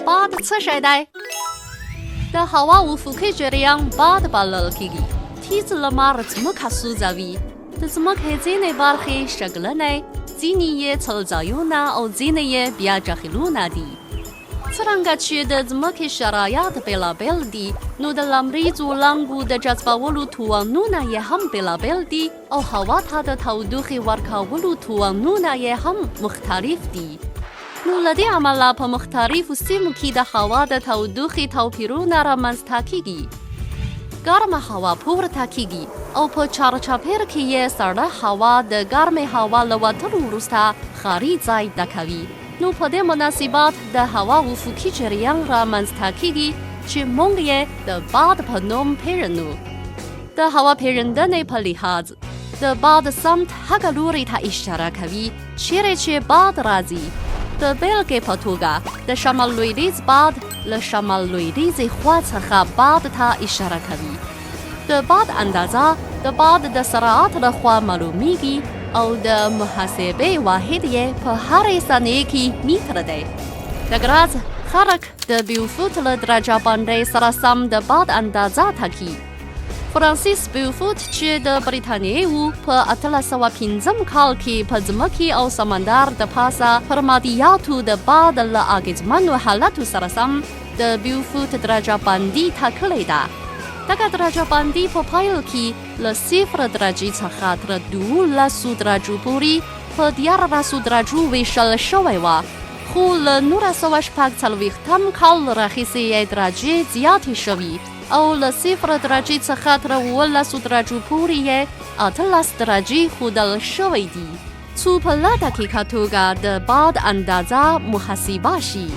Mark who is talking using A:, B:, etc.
A: باد څه شی دی؟ د هوا افقي جریان باد بلل کېږي. تیز لمر ځمکه سوځوي. د ځمکې ځینې برخې شګلنې، ځینې یې څړځایونه او ځینې یې بیا جهیلونه دي. څرنګه چې د ځمکې شرایط بېلابېل دي، نو د لمریزو وړانګو د جذبولو توانونه یې هم بېلابېل دي او هوا ته د تودوخې ورکولو توانونه یې هم مختلف دي. نو له دې امله په مختلفو سیمو کې د هوا د تودوخې توپیرونه رامنځته کېږي. ګرمه هوا پورته کېږي او په چارچاپېر کې یې سړه هوا د ګرمې هوا له وتلو وروسته خالي ځای ډکوي. نو په دې مناسبت د هوا افقي جریان رامنځته کېږي چې مونږ یې د باد په نوم پېژنو. د هوا پېژندنې په لحاظ د باد سمت هغه لوري ته اشاره کوي چیرې چې باد راځي. د بېلګې په توګه د شمال لویدیځ باد له شمال لویدیځې خوا څخه باد ته اشاره کوي. د باد اندازه د باد د سرعت لخوا معلومیږي او د محاسبې واحد یې په هرې ثانیې کې متر دی. د ګراز خلک د بیوفوت له درجه بندۍ سره سم د باد اندازه ټاکي. فرانسیس بیوفوت چې د بریتانیې و، په 1805 کال کې په ځمکې او سمندر د پاسه پر مادیاتو د باد له اغېزمنو حالتو سره سم د بیوفوت درجه بندي ټاکلې ده. دغه درجه بندي په پیل کې له 0 درجې څخه تر 12 درجو پورې په 11 درجو ویشل شوې وه، خو له 1946 کال راهیسې یې درجې زیاتې شوي او له 0 درجې څخه تر 12 درجو پورې یې 18 درجې ښودل شوې دي، څو په لا دقیقه توګه د باد اندازه محاسبه شي.